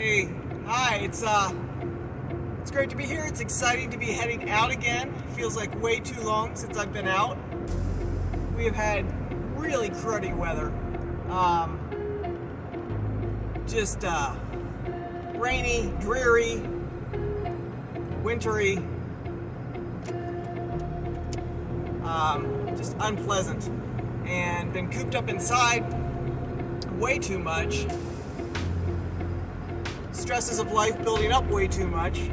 Hey, hi, it's great to be here. It's exciting to be heading out again. Feels like way too long since I've been out. We have had really cruddy weather. Just rainy, dreary, wintry, just unpleasant. And been cooped up inside way too much. Stresses of life building up way too much.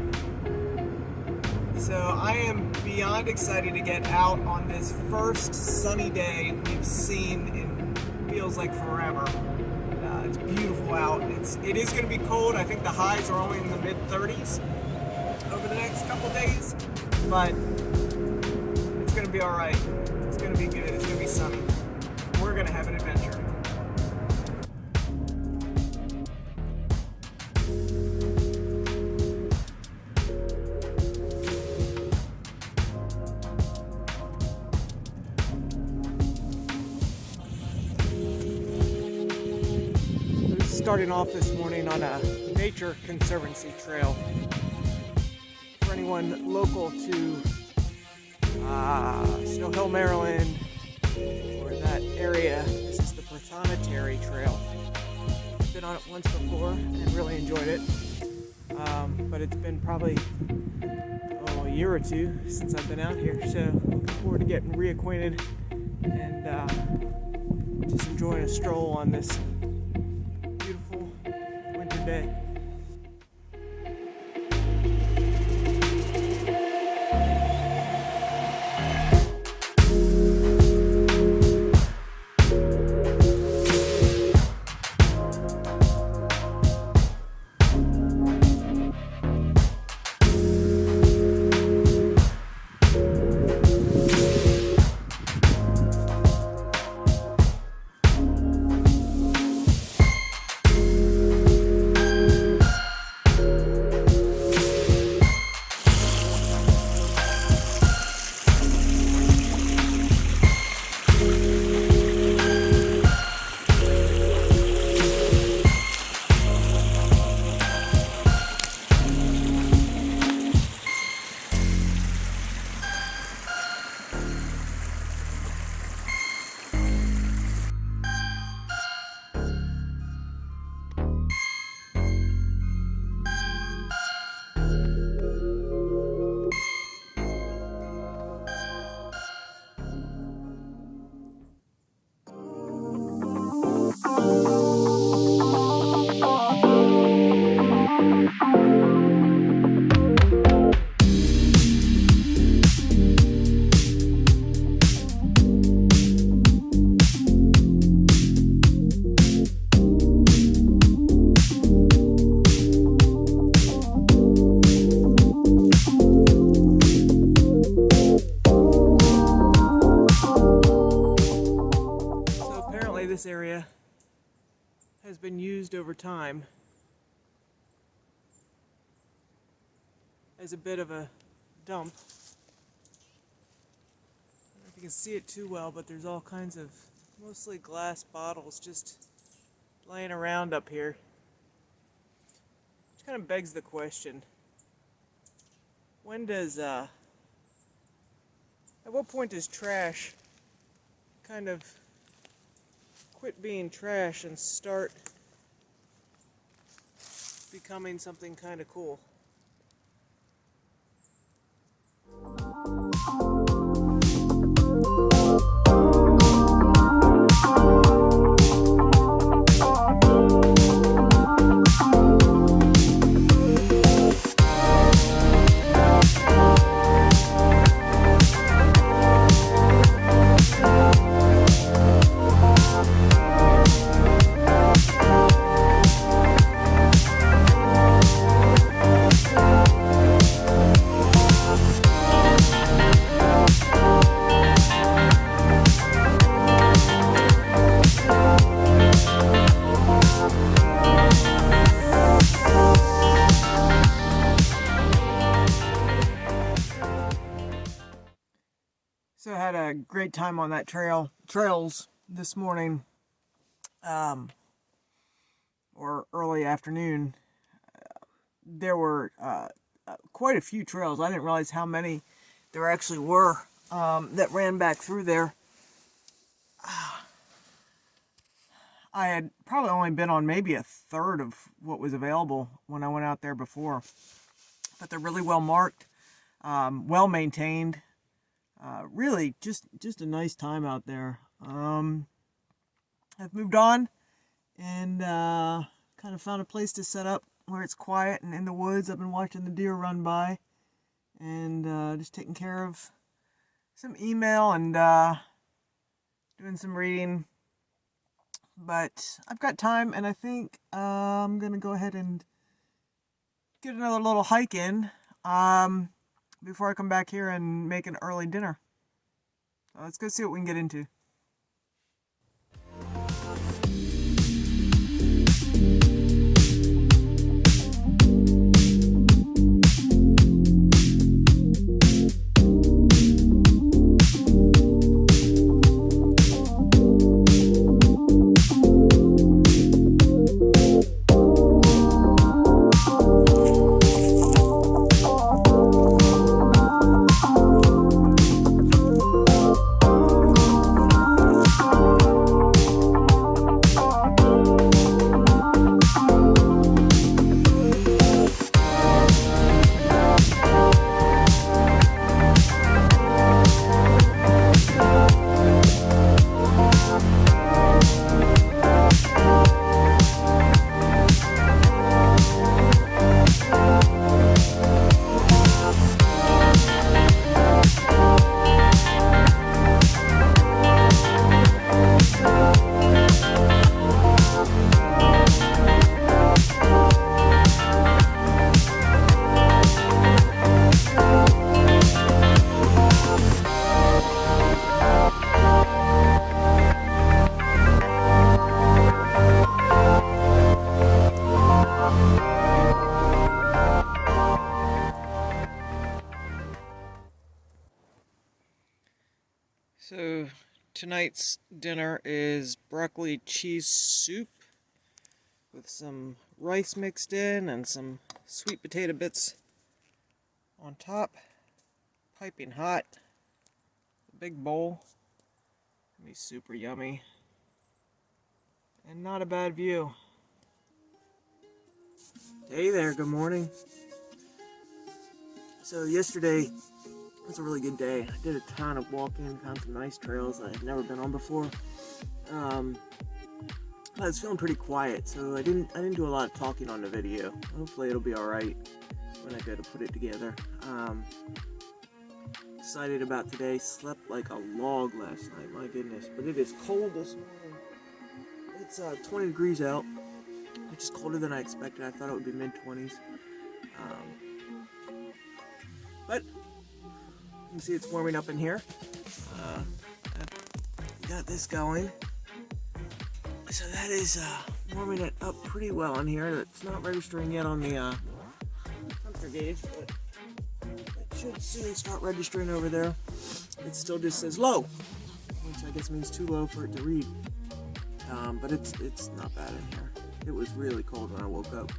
So I am beyond excited to get out on this first sunny day we've seen in feels like forever. It's beautiful out. It is going to be cold. I think the highs are only in the mid-30s over the next couple days, but it's going to be all right. It's going to be good. It's going to be sunny. We're going to have an adventure. Starting off this morning on a nature conservancy trail. For anyone local to Snow Hill, Maryland, or that area, this is the Prothonotary Trail. I've been on it once before and really enjoyed it, but it's been probably a year or two since I've been out here, so looking forward to getting reacquainted and just enjoying a stroll on this day. This area has been used over time as a bit of a dump. I don't know if you can see it too well, but there's all kinds of mostly glass bottles just laying around up here, which kind of begs the question, when does at what point does trash kind of quit being trash and start becoming something kind of cool? So I had a great time on that trails this morning, or early afternoon. there were quite a few trails. I didn't realize how many there actually were that ran back through there. I had probably only been on maybe a third of what was available when I went out there before. But they're really well marked, well maintained. Really just a nice time out there. I've moved on and kind of found a place to set up where it's quiet and in the woods. I've been watching the deer run by and just taking care of some email and doing some reading. But I've got time, and I think I'm going to go ahead and get another little hike in before I come back here and make an early dinner. So let's go see what we can get into. So tonight's dinner is broccoli cheese soup with some rice mixed in and some sweet potato bits on top. Piping hot. A big bowl. Gonna be super yummy. And not a bad view. Hey there, good morning. So yesterday was a really good day. I did a ton of walking, found some nice trails I had never been on before. I was feeling pretty quiet, so I didn't do a lot of talking on the video. Hopefully it'll be alright when I go to put it together. Excited about today. Slept like a log last night, my goodness. But it is cold this morning. It's 20 degrees out, which is colder than I expected. I thought it would be mid-20s. But you can see it's warming up in here. Got this going. So that is warming it up pretty well in here. It's not registering yet on the temperature gauge, but it should soon start registering over there. It still just says low, which I guess means too low for it to read. But it's not bad in here. It was really cold when I woke up.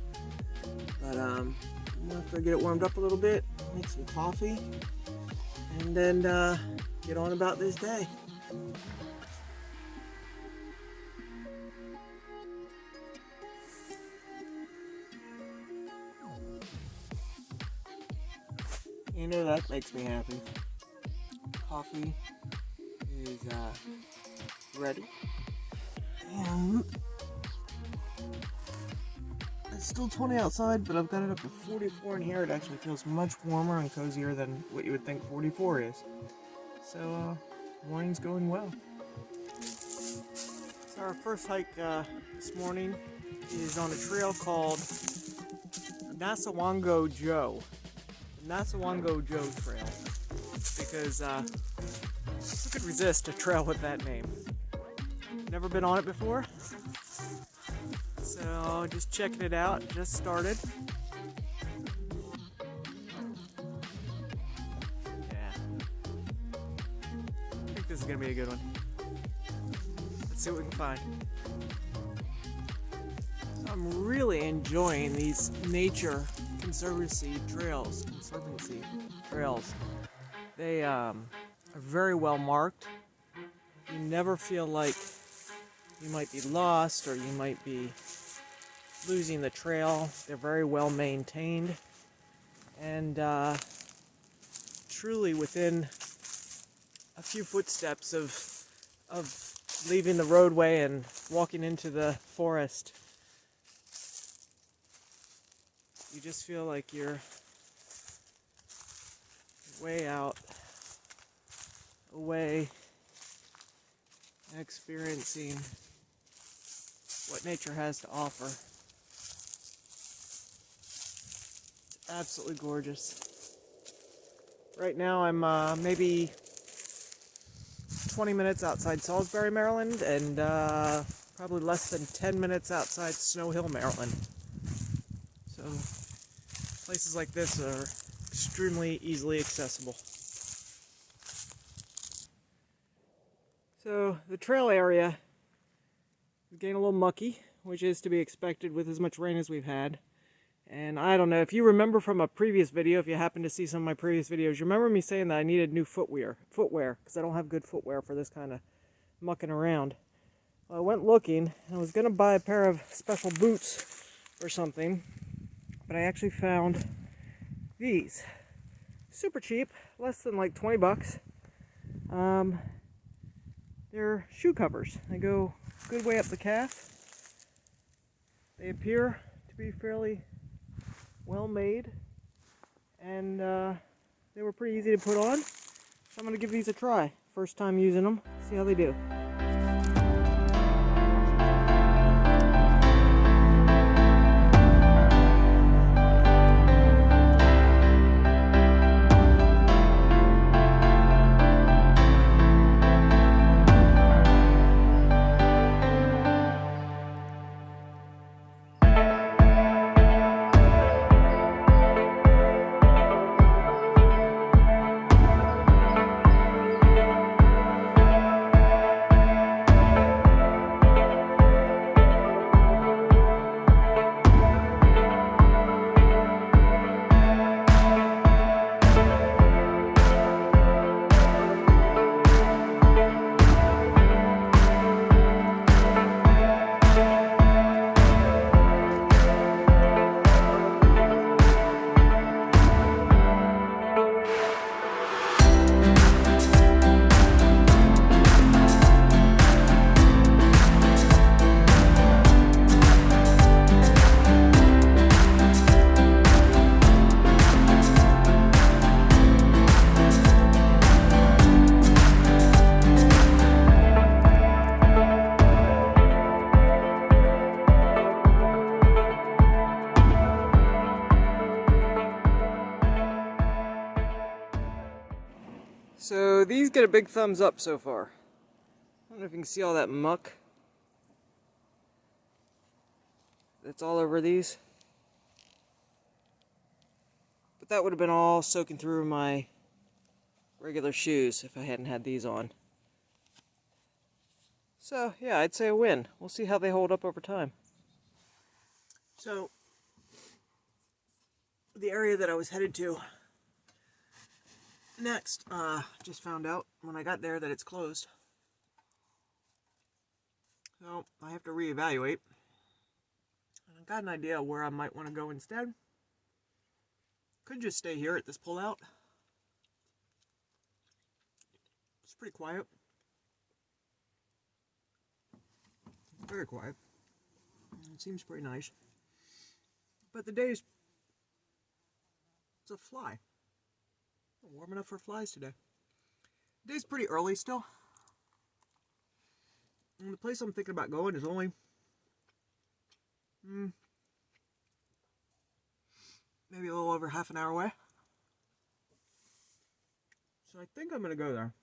But after I get it warmed up a little bit, make some coffee, and then get on about this day. You know, that makes me happy. Coffee is ready. And it's still 20 outside, but I've got it up to 44 in here. It actually feels much warmer and cozier than what you would think 44 is. So, morning's going well. So our first hike this morning is on a trail called Nassawango Joe. The Nassawango Joe Trail. Because who could resist a trail with that name? Never been on it before. So just checking it out, just started. Yeah. I think this is gonna be a good one. Let's see what we can find. So I'm really enjoying these nature Conservancy trails. They are very well marked. You never feel like you might be lost or you might be losing the trail. They're very well maintained, and truly within a few footsteps of leaving the roadway and walking into the forest, you just feel like you're way out, away, and experiencing what nature has to offer. It's absolutely gorgeous. Right now I'm maybe 20 minutes outside Salisbury, Maryland, and probably less than 10 minutes outside Snow Hill, Maryland. So places like this are extremely easily accessible. So the trail area is getting a little mucky, which is to be expected with as much rain as we've had. And I don't know, if you remember from a previous video, if you happen to see some of my previous videos, you remember me saying that I needed new footwear, because I don't have good footwear for this kind of mucking around. Well, I went looking, and I was going to buy a pair of special boots or something, but I actually found these. Super cheap, less than like 20 bucks. They're shoe covers. They go a good way up the calf. They appear to be fairly well made, and they were pretty easy to put on. So I'm going to give these a try. First time using them, see how they do. So these get a big thumbs up so far. I don't know if you can see all that muck that's all over these. But that would have been all soaking through my regular shoes if I hadn't had these on. So yeah, I'd say a win. We'll see how they hold up over time. So the area that I was headed to next, just found out when I got there that it's closed. So I have to reevaluate. And I got an idea where I might want to go instead. Could just stay here at this pullout. It's pretty quiet. Very quiet. It seems pretty nice. But the day's... it's a fly. Warm enough for flies today. The day's pretty early still. And the place I'm thinking about going is only... maybe a little over half an hour away. So I think I'm going to go there.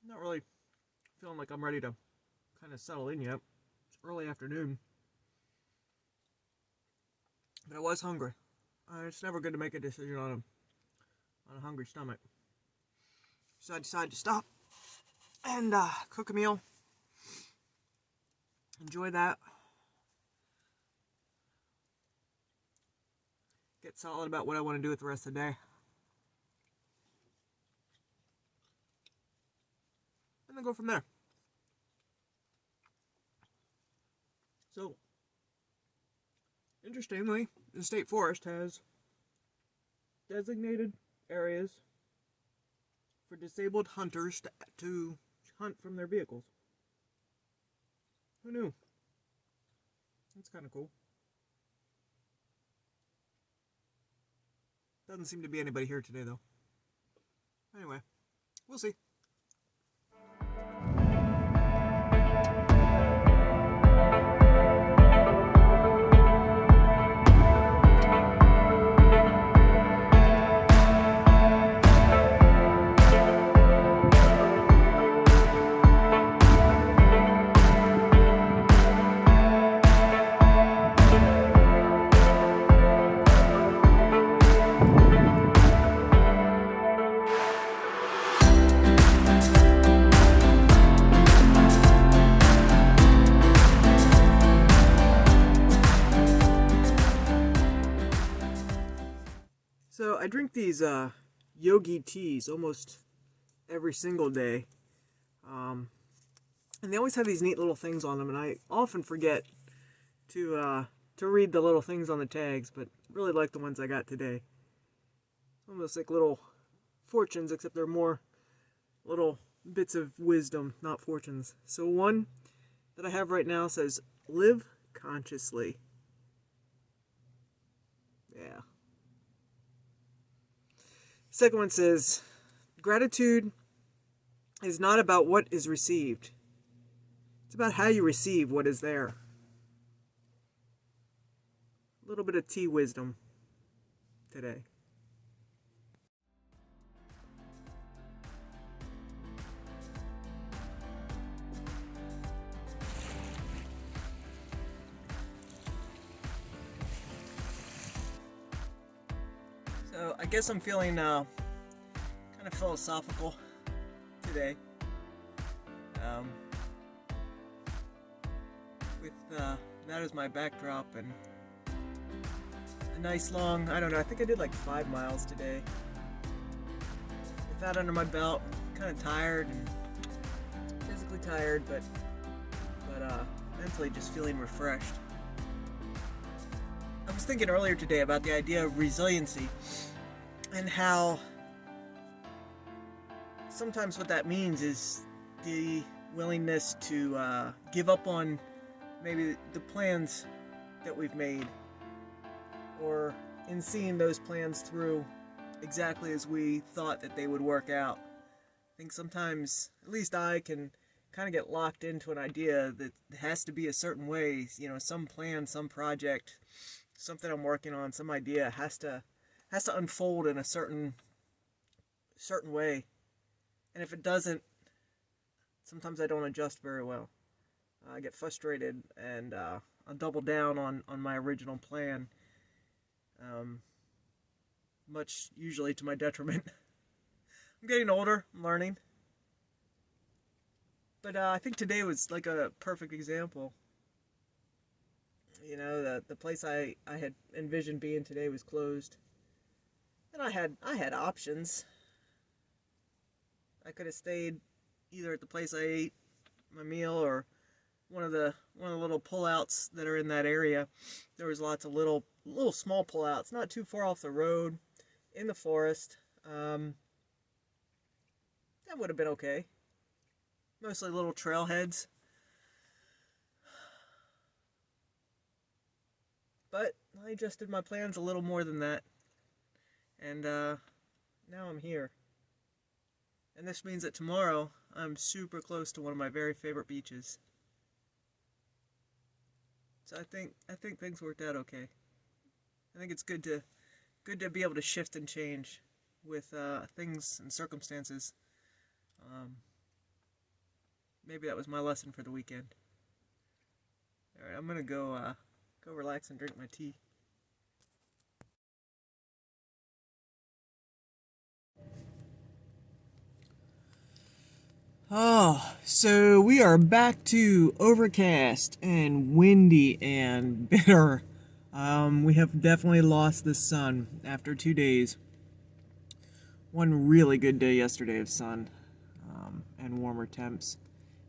I'm not really feeling like I'm ready to kind of settle in yet. It's early afternoon. But I was hungry. It's never good to make a decision on a hungry stomach. So I decided to stop and cook a meal. Enjoy that. get solid about what I want to do with the rest of the day. And then go from there. So, interestingly, the state forest has designated areas for disabled hunters to hunt from their vehicles. Who knew? That's kind of cool. Doesn't seem to be anybody here today, though. Anyway, we'll see. So I drink these yogi teas almost every single day, and they always have these neat little things on them, and I often forget to read the little things on the tags, but really like the ones I got today. Almost like little fortunes, except they're more little bits of wisdom, not fortunes. So one that I have right now says, "Live consciously." Yeah. Second one says, "Gratitude is not about what is received. It's about how you receive what is there." A little bit of tea wisdom today. So I guess I'm feeling kind of philosophical today. With that as my backdrop and a nice long, I don't know, I think I did like 5 miles today. With that under my belt, kind of tired and physically tired, but mentally just feeling refreshed. I was thinking earlier today about the idea of resiliency and how sometimes what that means is the willingness to give up on maybe the plans that we've made, or in seeing those plans through exactly as we thought that they would work out. I think sometimes, at least I can kind of get locked into an idea that it has to be a certain way, you know, some plan, some project, something I'm working on, some idea has to unfold in a certain way. And if it doesn't, sometimes I don't adjust very well. I get frustrated and I'll double down on my original plan, much usually to my detriment. I'm getting older, I'm learning. But I think today was like a perfect example. You know, the place I had envisioned being today was closed. And I had options. I could have stayed either at the place I ate my meal or one of the little pullouts that are in that area. There was lots of little small pullouts, not too far off the road, in the forest. That would have been okay. Mostly little trailheads. But I adjusted my plans a little more than that. And now I'm here. And this means that tomorrow I'm super close to one of my very favorite beaches. So I think things worked out okay. I think it's good to be able to shift and change with things and circumstances. Maybe that was my lesson for the weekend. All right, I'm gonna go relax and drink my tea. Oh, so we are back to overcast and windy and bitter We have definitely lost the sun after 2 days. One really good day yesterday of sun and warmer temps.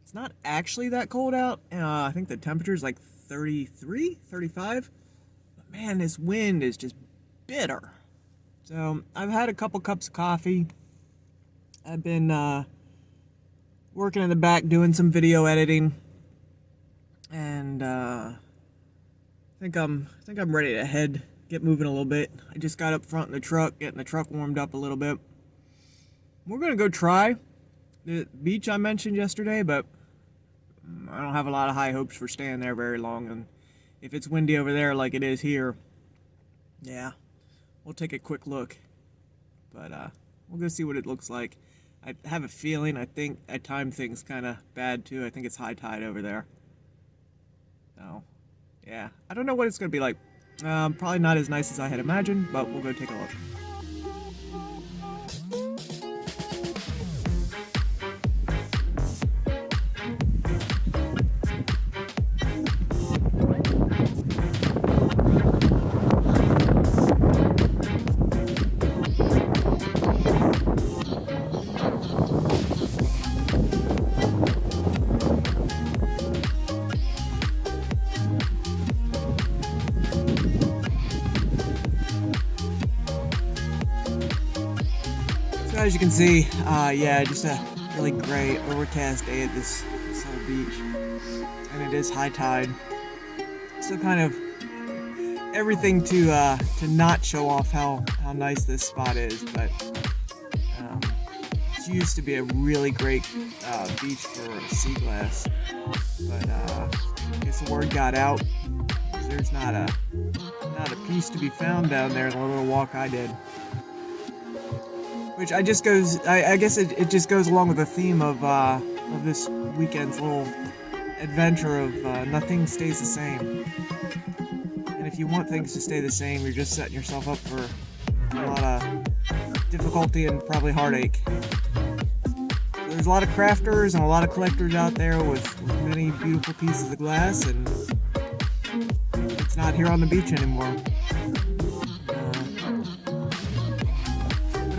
It's not actually that cold out. I think the temperature is like 33, 35. But man, this wind is just bitter. So I've had a couple cups of coffee. I've been working in the back doing some video editing, and I think I'm ready to get moving a little bit. I just got up front in the truck, getting the truck warmed up a little bit. We're gonna go try the beach I mentioned yesterday, but I don't have a lot of high hopes for staying there very long. And if it's windy over there like it is here, yeah, we'll take a quick look. But we'll go see what it looks like. I have a feeling, I think I timed things kind of bad too. I think it's high tide over there. So, yeah, I don't know what it's going to be like. Probably not as nice as I had imagined, but we'll go take a look. As you can see, yeah, just a really gray, overcast day at this whole beach, and it is high tide. So kind of everything to not show off how nice this spot is, but it used to be a really great beach for sea glass, but I guess the word got out. There's not a piece to be found down there. The little walk I did. Which I guess it just goes along with the theme of this weekend's little adventure of nothing stays the same. And if you want things to stay the same, you're just setting yourself up for a lot of difficulty and probably heartache. There's a lot of crafters and a lot of collectors out there with many beautiful pieces of glass, and it's not here on the beach anymore.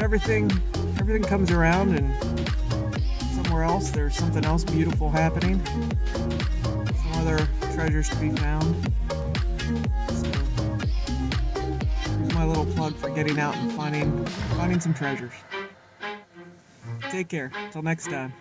Everything comes around, and somewhere else there's something else beautiful happening, some other treasures to be found. So here's my little plug for getting out and finding some treasures. Take care, till next time.